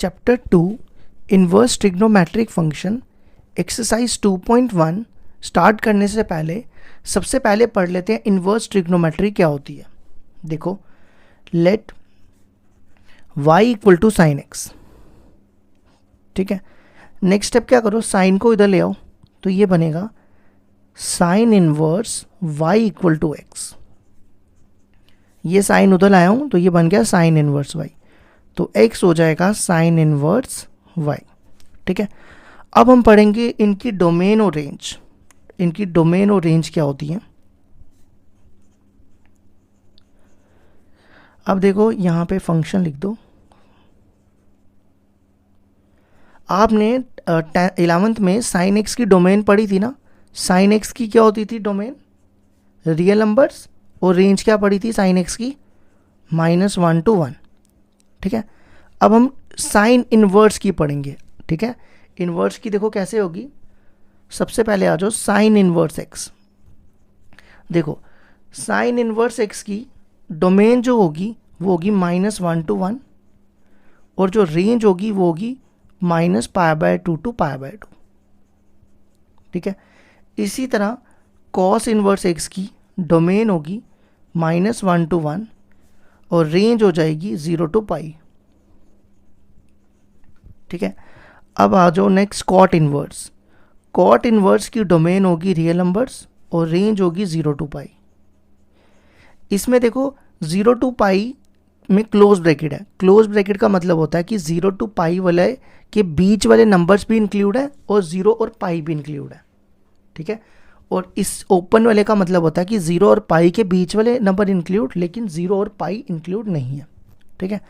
Chapter 2 inverse trigonometric function exercise 2.1 start करने से पहले सबसे पहले पढ़ लेते हैं इन्वर्स ट्रिग्नोमेट्री क्या होती है। देखो, let y equal to sine x, ठीक है। नेक्स्ट स्टेप क्या करो, साइन को इधर ले आओ तो ये बनेगा sine inverse y equal to x. ये साइन उधर लाया हूँ तो ये बन गया साइन इनवर्स y, तो x हो जाएगा साइन इनवर्स y, ठीक है। अब हम पढ़ेंगे इनकी डोमेन और रेंज। इनकी डोमेन और रेंज क्या होती है। अब देखो यहाँ पे फंक्शन लिख दो। आपने 11th में साइन एक्स की डोमेन पढ़ी थी ना। साइन एक्स की क्या होती थी डोमेन, रियल नंबर्स, और रेंज क्या पढ़ी थी साइन एक्स की, -1 to 1, ठीक है। अब हम साइन इनवर्स की पढ़ेंगे, ठीक है। इनवर्स की देखो कैसे होगी, सबसे पहले आ जाओ साइन इनवर्स एक्स। देखो साइन इनवर्स एक्स की डोमेन जो होगी वो होगी -1 to 1, और जो रेंज होगी वो होगी -π/2 to π/2, ठीक है। इसी तरह कॉस इनवर्स एक्स की डोमेन होगी -1 to 1 और रेंज हो जाएगी 0 to π, ठीक है। अब आ जाओ next cot inverse. Cot inverse की डोमेन होगी रियल नंबर्स और रेंज होगी 0 to π। इसमें देखो 0 to π में क्लोज ब्रैकेट है। क्लोज ब्रैकेट का मतलब होता है कि 0 to π वाले के बीच वाले नंबर्स भी इंक्लूड है और 0 और π भी इंक्लूड है, ठीक है। और इस ओपन वाले का मतलब होता है कि 0 और π के बीच वाले नंबर इंक्लूड, लेकिन 0 और π इंक्लूड नहीं है, ठीक है।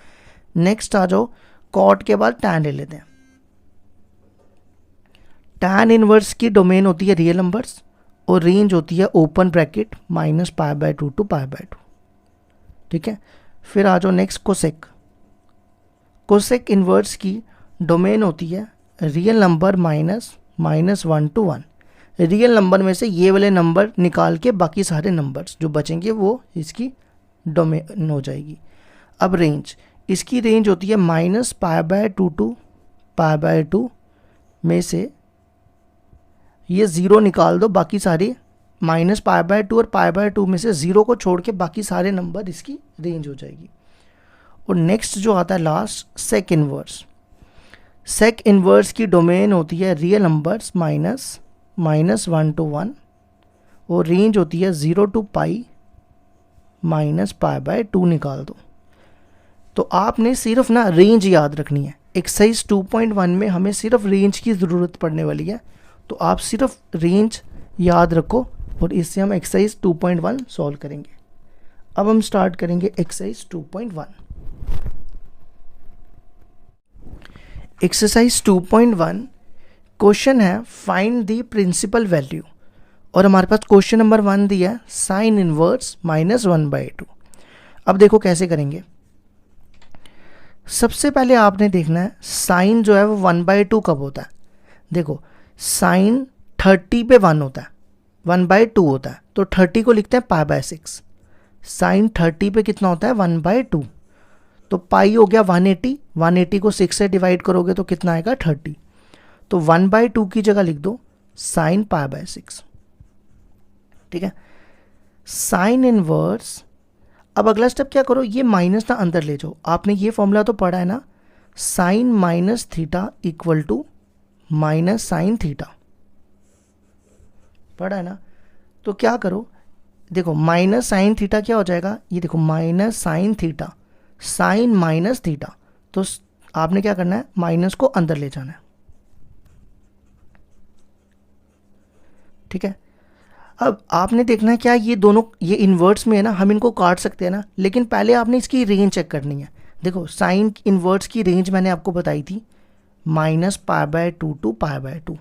नेक्स्ट आ जाओ कॉट के बाद टैन ले लेते हैं। टैन इनवर्स की डोमेन होती है रियल नंबर्स और रेंज होती है ओपन ब्रैकेट -π/2 to π/2, ठीक है। फिर आ जाओ नेक्स्ट कोसेक। कोसेक इनवर्स की डोमेन होती है real number -1 to 1। Real number में से ये वाले नंबर निकाल के बाकी सारे नंबर्स जो बचेंगे वो इसकी डोमेन हो जाएगी। अब रेंज, इसकी रेंज होती है -π/2 to π/2 में से ये 0 निकाल दो, बाकी सारे -π/2 और π/2 में से 0 को छोड़ के बाकी सारे नंबर इसकी रेंज हो जाएगी। और नेक्स्ट जो आता है last, sec inverse. Sec inverse की डोमेन होती है रियल नंबर्स -1 to 1 और रेंज होती है 0 to π -π/2 निकाल दो। तो आपने सिर्फ ना रेंज याद रखनी है। एक्सरसाइज 2.1 में हमें सिर्फ रेंज की ज़रूरत पड़ने वाली है, तो आप सिर्फ रेंज याद रखो और इससे हम एक्सरसाइज 2.1 सॉल्व करेंगे। अब हम स्टार्ट करेंगे एक्सरसाइज 2.1। एक्सरसाइज 2.1 क्वेश्चन है फाइंड द प्रिंसिपल वैल्यू, और हमारे पास क्वेश्चन नंबर 1 दिया है साइन इनवर्स -1/2। अब देखो कैसे करेंगे। सबसे पहले आपने देखना है साइन जो है वो 1/2 कब होता है। देखो साइन 30 पे 1 होता है, 1/2 होता है, तो 30 को लिखते हैं π/6। साइन 30 पे कितना होता है 1/2, तो पाई हो गया 180। 180 को 6 से डिवाइड करोगे तो कितना आएगा 30, तो 1/2 की जगह लिख दो साइन π/6, ठीक है। साइन इनवर्स, अब अगला स्टेप क्या करो, ये माइनस ना अंदर ले जाओ। आपने ये फॉर्मूला तो पढ़ा है ना, साइन -θ इक्वल टू -sin θ, पढ़ा है ना। तो क्या करो, देखो -sin θ क्या हो जाएगा, ये देखो -sin θ, साइन -θ, तो आपने क्या करना है माइनस को अंदर ले जाना है, ठीक है। अब आपने देखना है क्या ये दोनों ये इन्वर्ट्स में है ना, हम इनको काट सकते हैं ना, लेकिन पहले आपने इसकी रेंज चेक करनी है। देखो साइन इन्वर्ट्स की रेंज मैंने आपको बताई थी -π/2 to π/2,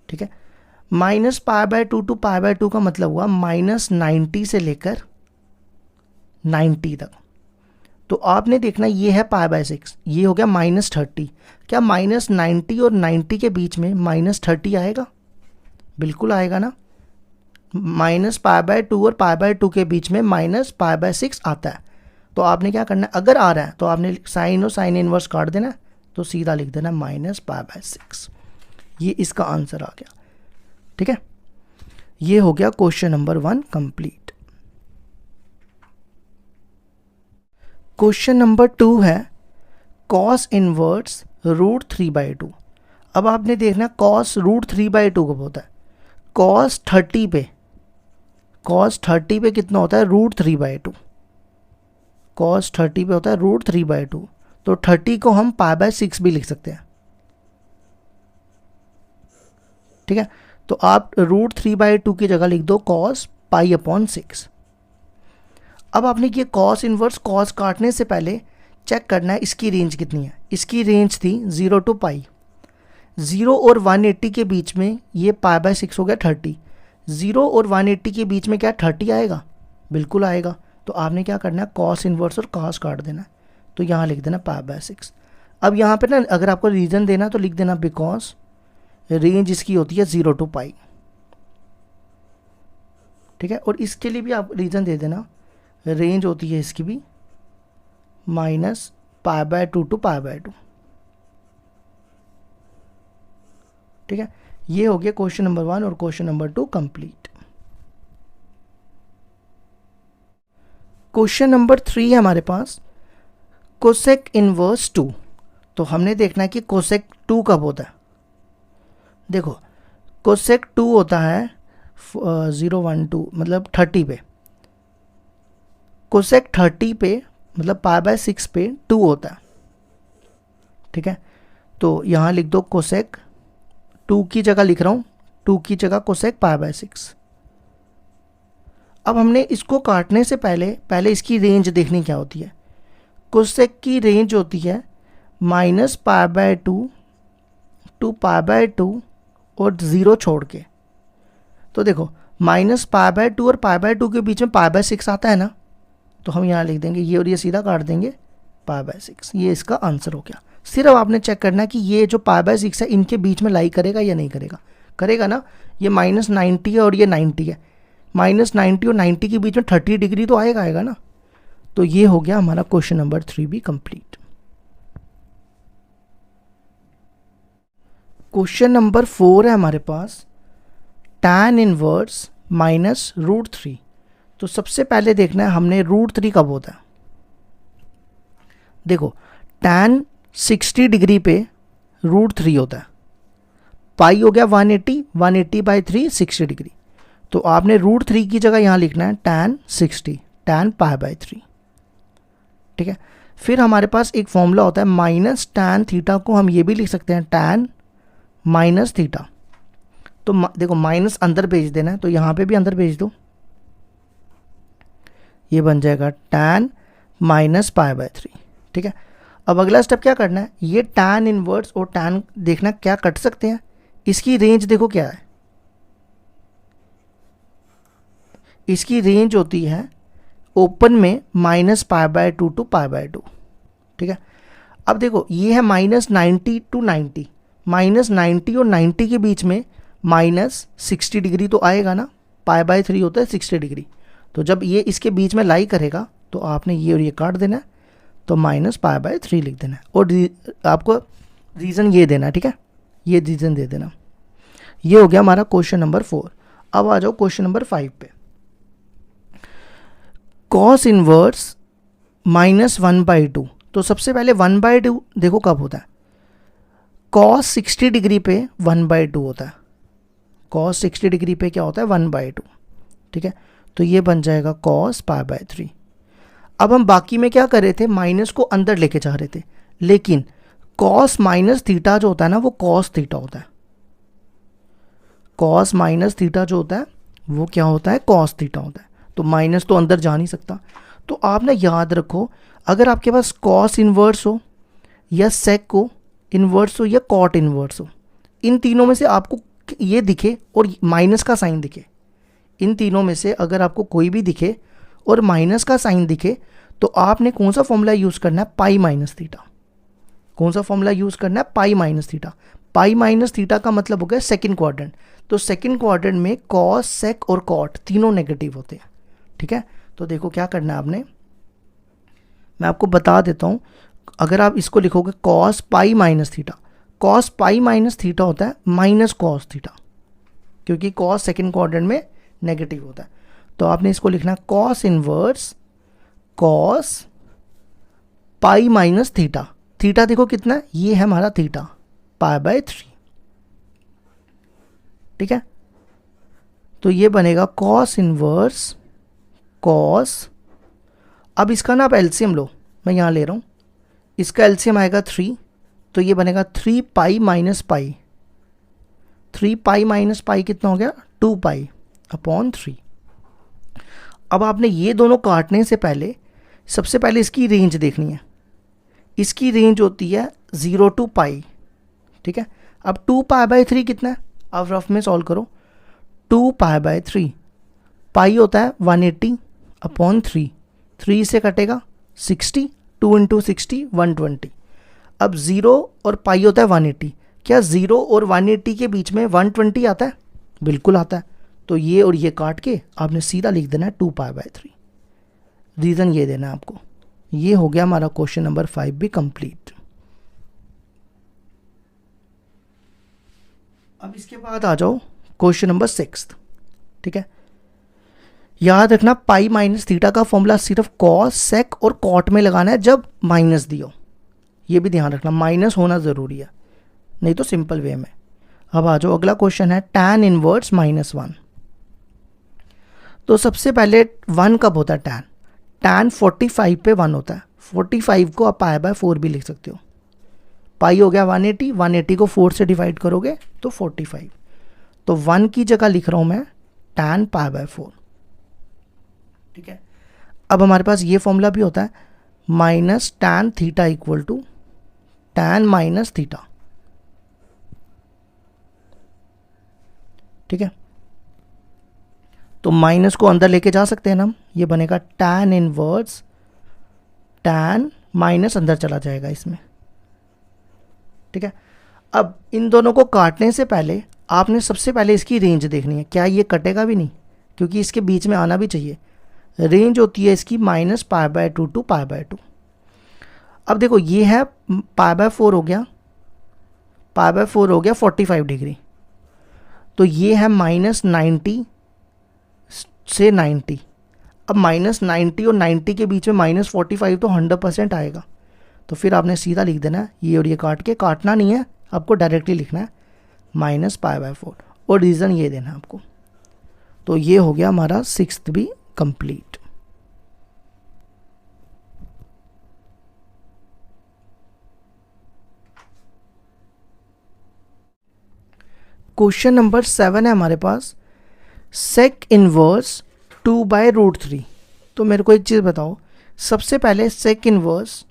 ठीक है। -π/2 to π/2 का मतलब हुआ -90 से लेकर 90 तक। तो आपने देखना ये है π/6, ये हो गया -30। क्या -90 और 90 के बीच में -30 आएगा? बिल्कुल आएगा ना। -π/2 और π/2 के बीच में -π/6 आता है, तो आपने क्या करना है, अगर आ रहा है तो आपने साइन और साइन इनवर्स काट देना है, तो सीधा लिख देना -π/6। ये इसका आंसर आ गया। ठीक है, ये हो गया question number 1 complete. Question number 2 है cos इनवर्स √3/2। अब आपने देखना cos √3/2 कब होता है, cos 30 पे कितना होता है, √3/2। cos 30 पे होता है √3/2, तो 30 को हम π/6 भी लिख सकते हैं। ठीक है, तो आप √3/2 की जगह लिख दो cos π/6। अब आपने ये cos इनवर्स cos काटने से पहले चेक करना है इसकी रेंज कितनी है। इसकी रेंज थी 0 to π। 0 और 180 के बीच में ये π/6 हो गया 30। 0 और 180 के बीच में क्या 30 आएगा, बिल्कुल आएगा। तो आपने क्या करना है, cos इनवर्स और cos काट देना है, तो यहाँ लिख देना π/6। अब यहाँ पे ना अगर आपको रीज़न देना तो लिख देना बिकॉज रेंज इसकी होती है 0 to π। ठीक है, और इसके लिए भी आप रीज़न दे देना, रेंज होती है इसकी भी -π/2 to π/2। ठीक है, ये हो गया क्वेश्चन नंबर 1 और question number 2 complete. Question number 3 है हमारे पास कोसेक इनवर्स 2। तो हमने देखना है कि कोसेक 2 कब होता है। देखो कोसेक 2 होता है 0 1 2 मतलब 30 पे। कोसेक 30 पे मतलब π/6 पे 2 होता है। ठीक है, तो यहाँ लिख दो कोसेक 2 की जगह लिख रहा हूँ, 2 की जगह कोसेक π/6। अब हमने इसको काटने से पहले इसकी रेंज देखनी क्या होती है। कोसेक की रेंज होती है -π/2 to π/2 और 0 छोड़ के। तो देखो -π/2 और π/2 के बीच में π/6 आता है ना, तो हम यहाँ लिख देंगे ये और ये सीधा काट देंगे π/6। ये इसका आंसर हो गया। सिर्फ आपने चेक करना है कि ये जो π/6 है इनके बीच में लाई करेगा या नहीं करेगा। करेगा ना, ये -90 है और ये 90 है, -90 और 90 के बीच में 30 डिग्री तो आएगा ना। तो ये हो गया हमारा क्वेश्चन नंबर 3 भी कंप्लीट। क्वेश्चन नंबर 4 है हमारे पास tan इनवर्स -√3। तो सबसे पहले देखना है हमने √3 कब होता है। देखो tan 60 डिग्री पे √3 होता है, पाई हो गया 180/3 60 डिग्री। तो आपने √3 की जगह यहाँ लिखना है tan 60 tan π/3। ठीक है, फिर हमारे पास एक फॉर्मूला होता है -tan थीटा को हम ये भी लिख सकते हैं tan -θ। तो देखो माइनस अंदर भेज देना है, तो यहाँ पे भी अंदर भेज दो, ये बन जाएगा tan -π/3। ठीक है, अब अगला स्टेप क्या करना है, ये tan इनवर्स और tan देखना क्या कट सकते हैं। इसकी रेंज देखो क्या है, इसकी रेंज होती है ओपन में -π/2 to π/2। ठीक है, अब देखो ये है -90 to 90, -90 और 90 के बीच में -60 डिग्री तो आएगा ना, π/3 होता है 60 डिग्री। तो जब ये इसके बीच में लाई करेगा तो आपने ये और ये काट देना है, तो -π/3 लिख देना है और आपको रीज़न ये देना है। ठीक है, ये रीज़न दे देना। ये हो गया हमारा क्वेश्चन नंबर 4। अब आ जाओ क्वेश्चन नंबर 5 पे। cos inverse -1/2। तो सबसे पहले 1/2 देखो कब होता है, cos 60 डिग्री पे 1/2 होता है। cos 60 डिग्री पे क्या होता है 1/2। ठीक है, तो ये बन जाएगा cos π/3। अब हम बाकी में क्या कर रहे थे, माइनस को अंदर लेके जा रहे थे, लेकिन cos -θ जो होता है ना वो cos θ होता है। cos -θ जो होता है वो क्या होता है, cos θ होता है। तो माइनस तो अंदर जा नहीं सकता। तो आप ना याद रखो, अगर आपके पास cos इनवर्स हो या sec हो इनवर्स हो या cot इनवर्स हो, इन तीनों में से आपको ये दिखे और माइनस का साइन दिखे, इन तीनों में से अगर आपको कोई भी दिखे और माइनस का साइन दिखे, तो आपने कौन सा फॉर्मूला यूज़ करना है, पाई माइनस थीटा। कौन सा फॉर्मूला यूज़ करना है, pi minus theta. Pi minus theta का मतलब हो गया सेकंड क्वाड्रेंट। तो सेकंड क्वाड्रेंट में कॉस, सेक और कॉट तीनों नेगेटिव होते हैं। ठीक है, तो देखो क्या करना है आपने, मैं आपको बता देता हूँ, अगर आप इसको लिखोगे cos pi minus theta, cos pi minus theta होता है माइनस कॉस थीटा, क्योंकि कॉस सेकेंड क्वाड्रेंट में नेगेटिव होता है। तो आपने इसको लिखना cos inverse cos pi minus theta. Theta देखो कितना है, ये है हमारा थीटा π/3, ठीक है। तो ये बनेगा कॉस इनवर्स कॉस, अब इसका ना आप एलसीएम लो, मैं यहाँ ले रहा हूँ, इसका एलसीएम आएगा 3, तो ये बनेगा 3 pi minus pi, 3 pi minus pi कितना हो गया 2 पाई अपॉन 3। अब आपने ये दोनों काटने से पहले सबसे पहले इसकी रेंज देखनी है। इसकी रेंज होती है 0 to पाई, ठीक है। अब 2 π/3 कितना है, अब रफ में सॉल्व करो, 2 π/3, पाई होता है 180 अपॉन 3, 3 से कटेगा 60, 2 × 60 120। अब 0 और पाई होता है 180, क्या 0 और 180 के बीच में 120 आता है, बिल्कुल आता है। तो ये और ये काट के आपने सीधा लिख देना है 2 π/3, रीज़न ये देना है आपको। ये हो गया हमारा क्वेश्चन नंबर 5 भी कंप्लीट। अब इसके बाद आ जाओ क्वेश्चन नंबर 6, ठीक है। याद रखना पाई माइनस थीटा का फॉर्मूला सिर्फ कॉस सेक और कॉट में लगाना है जब माइनस दियो, ये भी ध्यान रखना, माइनस होना ज़रूरी है, नहीं तो सिंपल वे में। अब आ जाओ अगला क्वेश्चन है tan इनवर्स -1। तो सबसे पहले 1 कब होता है tan, tan 45 पे 1 होता है, 45 को आप π/4 भी लिख सकते हो। पाई हो गया 180, 180 को 4 से डिवाइड करोगे तो 45, तो 1 की जगह लिख रहा हूँ मैं tan π/4, ठीक है। अब हमारे पास ये फॉर्मूला भी होता है minus tan theta equal to tan minus theta, ठीक है। तो माइनस को अंदर लेके जा सकते हैं ना हम, ये बनेगा tan इनवर्स, tan माइनस अंदर चला जाएगा इसमें, ठीक है। अब इन दोनों को काटने से पहले आपने सबसे पहले इसकी रेंज देखनी है, क्या ये कटेगा भी नहीं, क्योंकि इसके बीच में आना भी चाहिए। रेंज होती है इसकी -π/2 to π/2। अब देखो ये है π/4 हो गया, π/4 हो गया 45 डिग्री, तो ये है -90 से 90। अब -90 और 90 के बीच में -45 तो 100% आएगा, तो फिर आपने सीधा लिख देना ये और ये काट के, काटना नहीं है आपको, डायरेक्टली लिखना है -π/4 और रीज़न ये देना है आपको। तो ये हो गया हमारा 6th भी कंप्लीट। क्वेश्चन नंबर 7 है हमारे पास, सेक इनवर्स 2/√3। तो मेरे को एक चीज़ बताओ, सबसे पहले सेक इनवर्स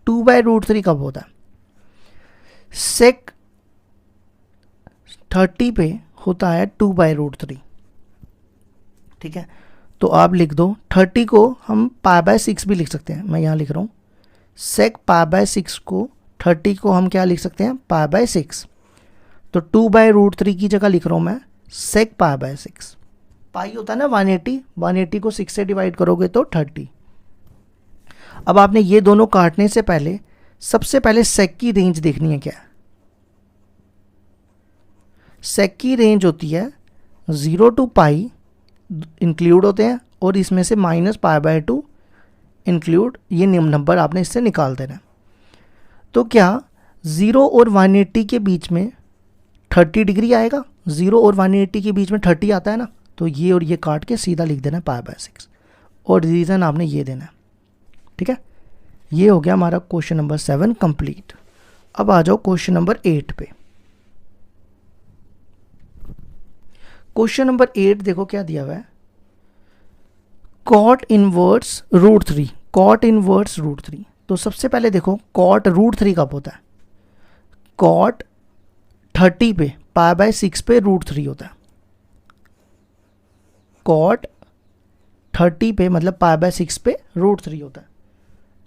2/√3 कब होता है? सेक 30 पे होता है 2/√3, ठीक है। तो आप लिख दो 30 को हम π/6 भी लिख सकते हैं, मैं यहाँ लिख रहा हूँ सेक π/6 को, 30 को हम क्या लिख सकते हैं π/6, तो 2/√3 की जगह लिख रहा हूँ मैं सेक π/6। पाई होता है ना 180, 180 को 6 से डिवाइड करोगे तो 30। अब आपने ये दोनों काटने से पहले सबसे पहले सेक की रेंज देखनी है। क्या सेक की रेंज होती है 0 to पाई इंक्लूड होते हैं, और इसमें से -π/2 इंक्लूड, ये नंबर आपने इससे निकाल देना है। तो क्या 0 और 180 के बीच में 30 डिग्री आएगा, 0 और 180 के बीच में 30 आता है ना, तो ये और ये काट के सीधा लिख देना π/6, और रीज़न आपने ये देना है, ठीक है। ये हो गया हमारा क्वेश्चन नंबर 7 कंप्लीट। अब आ जाओ क्वेश्चन नंबर 8 पे। क्वेश्चन नंबर 8 देखो क्या दिया हुआ है, कॉट इनवर्स √3, कॉट इनवर्स √3। तो सबसे पहले देखो कॉट √3 कब होता है, कॉट 30 पे π/6 पे √3 होता है, कॉट 30 पे मतलब π/6 पे √3 होता है,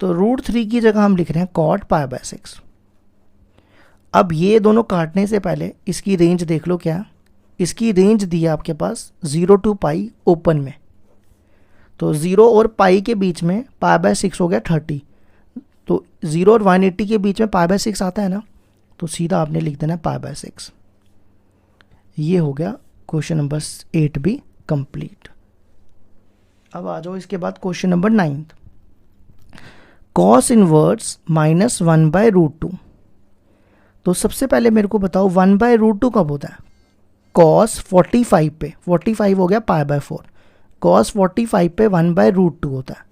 तो √3 की जगह हम लिख रहे हैं कॉट π/6। अब ये दोनों काटने से पहले इसकी रेंज देख लो, क्या इसकी रेंज दी है आपके पास 0 to पाई ओपन में, तो 0 और पाई के बीच में π/6 हो गया 30, तो 0 और 180 के बीच में π/6 आता है ना, तो सीधा आपने लिख देना π/6। ये हो गया क्वेश्चन नंबर 8 भी कंप्लीट। अब आ जाओ इसके बाद क्वेश्चन नंबर 9, cos इनवर्स -1/√2। तो सबसे पहले मेरे को बताओ 1/√2 कब होता है? cos 45 पे, 45 हो गया π/4, cos 45 पे 1/√2 होता है,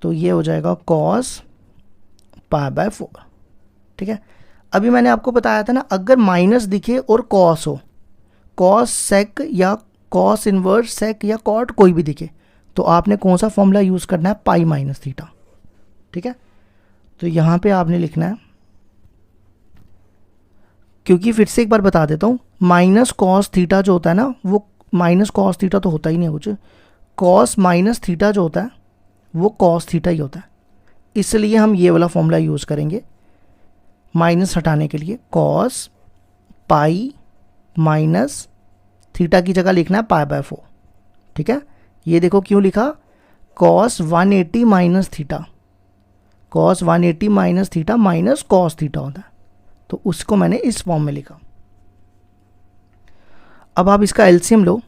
तो ये हो जाएगा cos π/4। ठीक है, अभी मैंने आपको बताया था ना, अगर माइनस दिखे और cos हो, cos sec या cos इनवर्स sec या cot कोई भी दिखे, तो आपने कौन सा फॉर्मूला यूज़ करना है? Pi minus theta. ठीक है, तो यहाँ पे आपने लिखना है, क्योंकि फिर से एक बार बता देता हूँ, माइनस कॉस थीटा जो होता है ना, वो माइनस कॉस थीटा तो होता ही नहीं कुछ, कॉस माइनस थीटा जो होता है वो कॉस थीटा ही होता है, इसलिए हम ये वाला फॉर्मूला यूज़ करेंगे माइनस हटाने के लिए। कॉस पाई माइनस थीटा की जगह लिखना है π/4। ठीक है, ये देखो क्यों लिखा, cos 180 minus theta, cos 180 minus theta minus cos theta होता है, तो उसको मैंने इस फॉर्म में लिखा। अब आप इसका एलसीएम लो,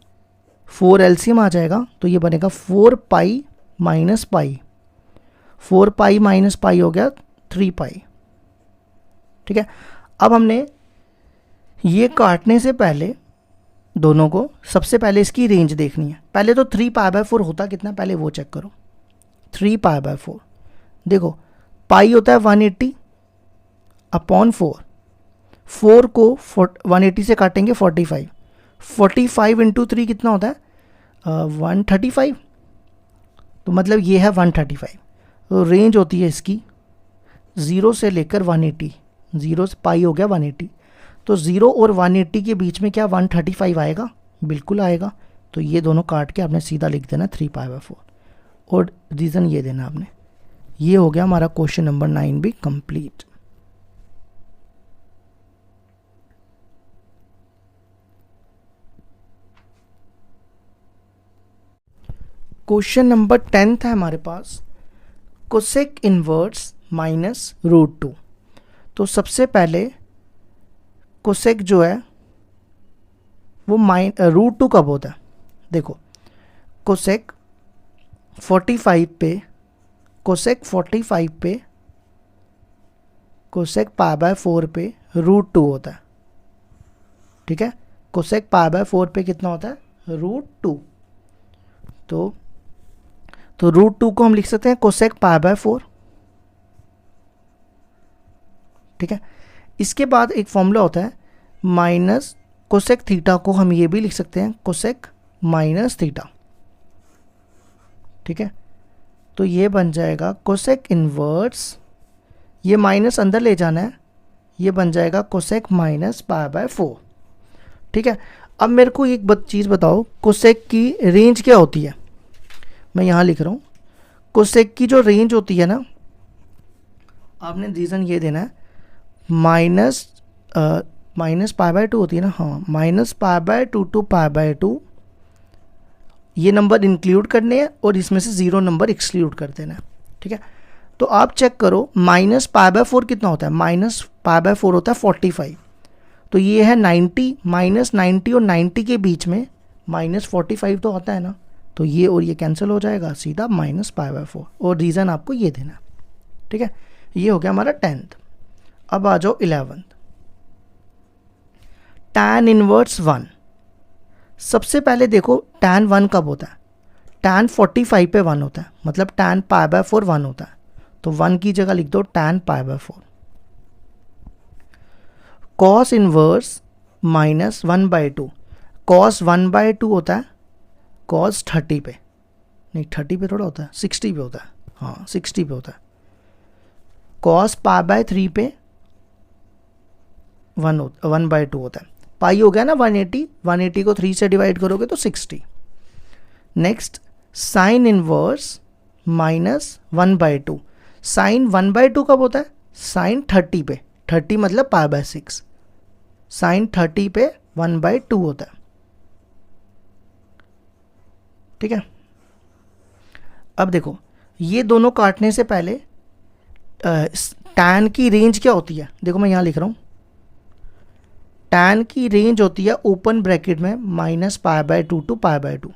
4 एलसीएम आ जाएगा, तो ये बनेगा 4 pi minus pi, 4 pi minus pi हो गया 3 पाई। ठीक है, अब हमने ये काटने से पहले दोनों को, सबसे पहले इसकी रेंज देखनी है। पहले तो 3 π/4 होता कितना, पहले वो चेक करो। 3 π/4 देखो, पाई होता है 180 अपॉन 4, 4 को 180 से काटेंगे 45, 45 इंटू 3 कितना होता है? 135, तो मतलब ये है 135। तो रेंज होती है इसकी 0 से लेकर 180, 0 से पाई हो गया 180, तो 0 और 180 के बीच में क्या 135 आएगा? बिल्कुल आएगा। तो ये दोनों काट के आपने सीधा लिख देना 3 π/4, और रीज़न ये देना आपने। ये हो गया हमारा क्वेश्चन नंबर 9 भी कंप्लीट। क्वेश्चन नंबर 10 है हमारे पास, कोसेक इनवर्स -√2। तो सबसे पहले कोसेक जो है वो √2 कब होता है? देखो, कोसेक 45 पे, कोसेक 45 पे, कोसेक π/4 पे √2 होता है। ठीक है, कोसेक π/4 पे कितना होता है? √2। तो √2 को हम लिख सकते हैं कोसेक π/4। ठीक है, इसके बाद एक फॉर्मूला होता है माइनस कोसेक थीटा, को हम ये भी लिख सकते हैं कोसेक माइनस थीटा। ठीक है, तो ये बन जाएगा कोसेक इनवर्स, ये माइनस अंदर ले जाना है, ये बन जाएगा कोसेक माइनस π/4। ठीक है, अब मेरे को एक चीज़ बताओ, कोसेक की रेंज क्या होती है? मैं यहाँ लिख रहा हूँ, कोसेक की जो रेंज होती है ना, आपने रीज़न ये देना है, माइनस π/2 होती है ना, हाँ, -π/2 टू π/2, ये नंबर इंक्लूड करने हैं और इसमें से 0 नंबर एक्सक्लूड कर देना है। ठीक है, तो आप चेक करो -π/4 कितना होता है? -π/4 होता है 45, तो ये है 90, -90 और 90 के बीच में -45 तो आता है ना, तो ये और ये कैंसिल हो जाएगा, सीधा -π/4, और रीज़न आपको ये देना। ठीक है, ये हो गया हमारा 10th। अब आ जाओ 11th, tan इनवर्स 1। सबसे पहले देखो tan 1 कब होता है? tan 45 पे 1 होता है, मतलब tan π/4 1 होता है, तो 1 की जगह लिख दो tan π/4। cos इनवर्स -1/2, cos 1/2 होता है cos 30 पे, नहीं 30 पे थोड़ा होता है, 60 पे होता है, हाँ 60 पे होता है। cos π/3 पे 1/2 होता है, पाई हो गया ना 180, 180 को 3 से डिवाइड करोगे तो 60। नेक्स्ट साइन इनवर्स -1/2, साइन 1/2 कब होता है? साइन 30 पे, 30 मतलब π/6, साइन 30 पे 1/2 होता है। ठीक है, अब देखो ये दोनों काटने से पहले टैन की रेंज क्या होती है, देखो मैं यहाँ लिख रहा हूँ, टैन की रेंज होती है ओपन ब्रैकेट में -π/2 टू π/2।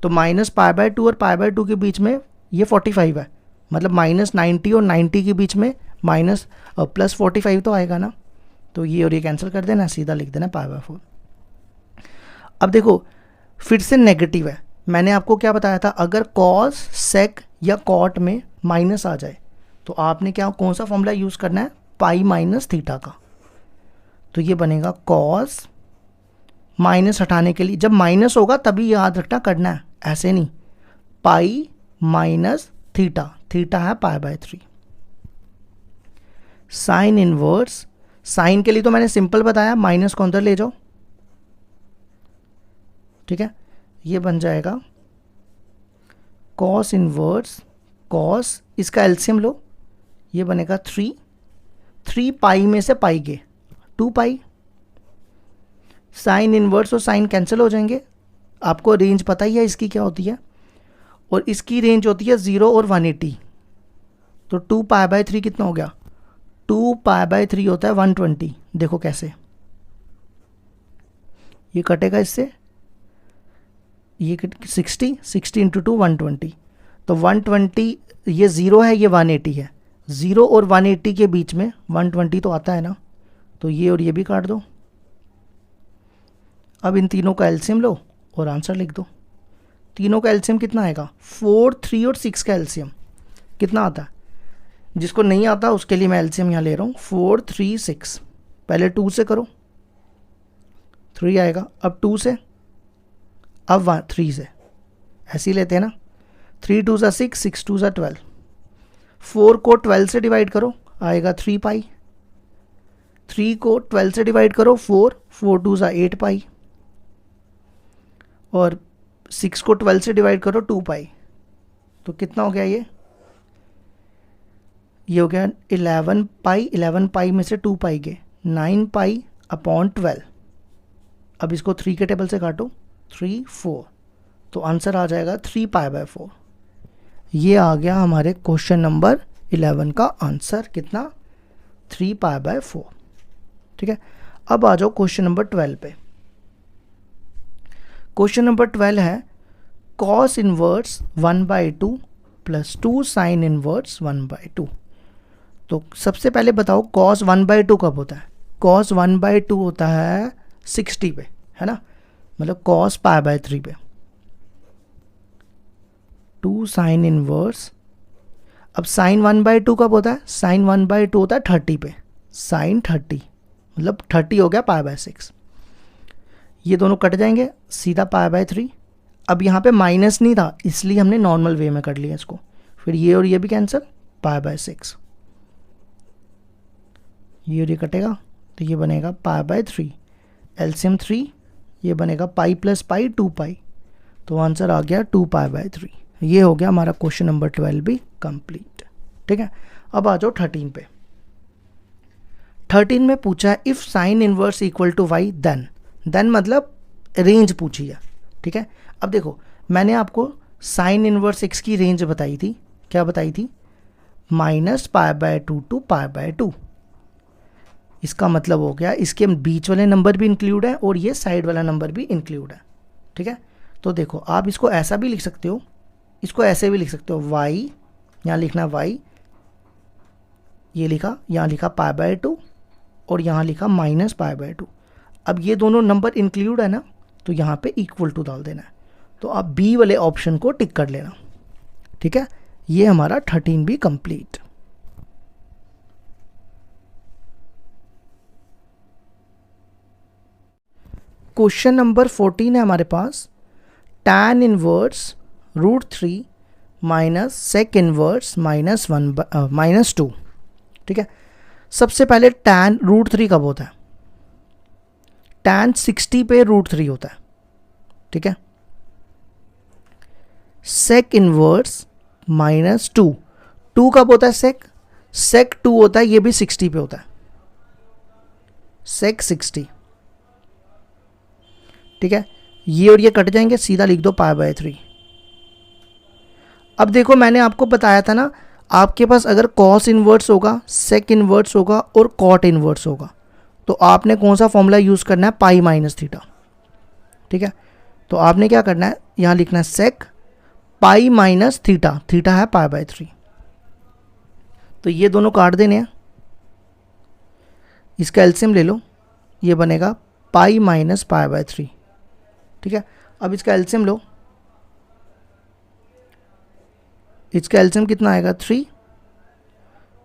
तो -π/2 और π/2 के बीच में ये 45 है, मतलब -90 और 90 के बीच में +45 तो आएगा ना। तो ये और ये कैंसिल कर देना, सीधा लिख देना π/4। अब देखो फिर से नेगेटिव है, मैंने आपको क्या बताया था, अगर कॉस सेक या कॉट में माइनस आ जाए तो आपने क्या कौन सा फॉर्मूला यूज़ करना है, पाई माइनस थीटा का। तो ये बनेगा कॉस, माइनस हटाने के लिए जब माइनस होगा तभी याद रखना करना है, ऐसे नहीं, पाई माइनस थीटा, थीटा है π/3। साइन इनवर्स, साइन के लिए तो मैंने सिंपल बताया, माइनस को अंदर ले जाओ, ठीक है, ये बन जाएगा कॉस इनवर्स, कॉस इसका एलसीएम लो, ये बनेगा 3 पाई में से पाई गए 2 पाई। साइन इनवर्स और साइन कैंसिल हो जाएंगे, आपको रेंज पता ही है इसकी क्या होती है, और इसकी रेंज होती है 0 और 180। तो 2 π/3 कितना हो गया, 2 π/3 होता है 120। देखो कैसे ये कटेगा इससे, ये 60 इंटू 2 120। तो 120, ये 0 है, ये 180 है, 0 और 180 के बीच में 120 तो आता है ना, तो ये और ये भी काट दो। अब इन तीनों का एलसीएम लो और आंसर लिख दो। तीनों का एलसीएम कितना आएगा, 4, 3 और 6 का एलसीएम कितना आता है, जिसको नहीं आता उसके लिए मैं एलसीएम यहाँ ले रहा हूँ, 4, 3, 6। पहले 2 से करो, 3 आएगा, अब 2 से, अब 3 से, ऐसे ही लेते हैं ना, 3 2 6, 6 2 12। 4 को 12 से डिवाइड करो, आएगा 3 पाई। 3 को 12 से डिवाइड करो 4 2 8 पाई, और 6 को 12 से डिवाइड करो 2 पाई। तो कितना हो गया ये हो गया 11 पाई, 11 पाई में से 2 पाई गए 9 पाई अपॉन 12। अब इसको 3 के टेबल से काटो, 3 4, तो आंसर आ जाएगा 3 π/4। ये आ गया हमारे क्वेश्चन नंबर 11 का आंसर, कितना, 3 π/4। ठीक है, अब आ जाओ क्वेश्चन नंबर 12 पे। क्वेश्चन नंबर 12 है cos inverse 1/2 plus 2 sine inverse 1/2। तो सबसे पहले बताओ कॉस 1/2 कब होता है, कॉस 1/2 होता है 60 पे, है ना, मतलब कॉस π/3 पे। 2 साइन इनवर्स, अब साइन 1/2 कब होता है, साइन 1/2 होता है 30 पे, साइन 30 मतलब 30 हो गया π/6। ये दोनों कट जाएंगे, सीधा π/3। अब यहाँ पे माइनस नहीं था इसलिए हमने नॉर्मल वे में कर लिया इसको, फिर ये और ये भी कैंसिल, π/6, ये और ये कटेगा तो ये बनेगा π/3, एलसीएम 3, ये बनेगा पाई प्लस पाई 2 पाई, तो आंसर आ गया 2 π/3। ये हो गया हमारा क्वेश्चन नंबर 12 भी कंप्लीट। ठीक है, अब आ जाओ 13 पे। 13 में पूछा है if sine inverse equal to y then मतलब रेंज पूछी है। ठीक है, अब देखो मैंने आपको साइन इनवर्स x की रेंज बताई थी, क्या बताई थी, -π/2 टू π/2। इसका मतलब हो गया इसके बीच वाले नंबर भी इंक्लूड है और ये साइड वाला नंबर भी इंक्लूड है। ठीक है, तो देखो आप इसको ऐसा भी लिख सकते हो, इसको ऐसे भी लिख सकते हो, y, यहाँ लिखना y, ये लिखा, यहाँ लिखा π/2 और यहाँ लिखा -π/2। अब ये दोनों नंबर इंक्लूड है ना, तो यहाँ पे इक्वल टू डाल देना है, तो आप बी वाले ऑप्शन को टिक कर लेना। ठीक है, ये हमारा 13 भी कंप्लीट। क्वेश्चन नंबर 14 है हमारे पास, tan inverse √3 minus sec inverse -2। ठीक है, सबसे पहले tan √3 कब होता है, tan 60 पे √3 होता है। ठीक है, सेक इनवर्स -2 कब होता है, सेक 2 होता है, ये भी 60 पे होता है, सेक 60। ठीक है, ये और ये कट जाएंगे, सीधा लिख दो π/3। अब देखो मैंने आपको बताया था ना, आपके पास अगर कॉस इन्वर्स होगा, सेक इन्वर्स होगा और कॉट इन्वर्स होगा, तो आपने कौन सा फॉर्मूला यूज़ करना है, पाई माइनस थीटा। ठीक है, तो आपने क्या करना है, यहाँ लिखना है सेक पाई माइनस थीटा, थीटा है पाई बाय 3। तो ये दोनों काट देने हैं, इसका एलसीएम ले लो, ये बनेगा पाई माइनस पाई बाय 3। ठीक है, अब इसका एलसीएम लो, इसका एलसीएम कितना आएगा,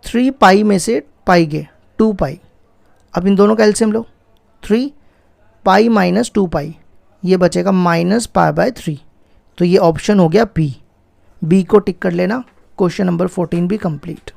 3 पाई में से पाई गए 2 पाई। अब इन दोनों का एलसीएम लो, 3 पाई माइनस 2 पाई, ये बचेगा माइनस पाई बाय 3। तो ये ऑप्शन हो गया बी को टिक कर लेना। क्वेश्चन नंबर 14 भी कंप्लीट।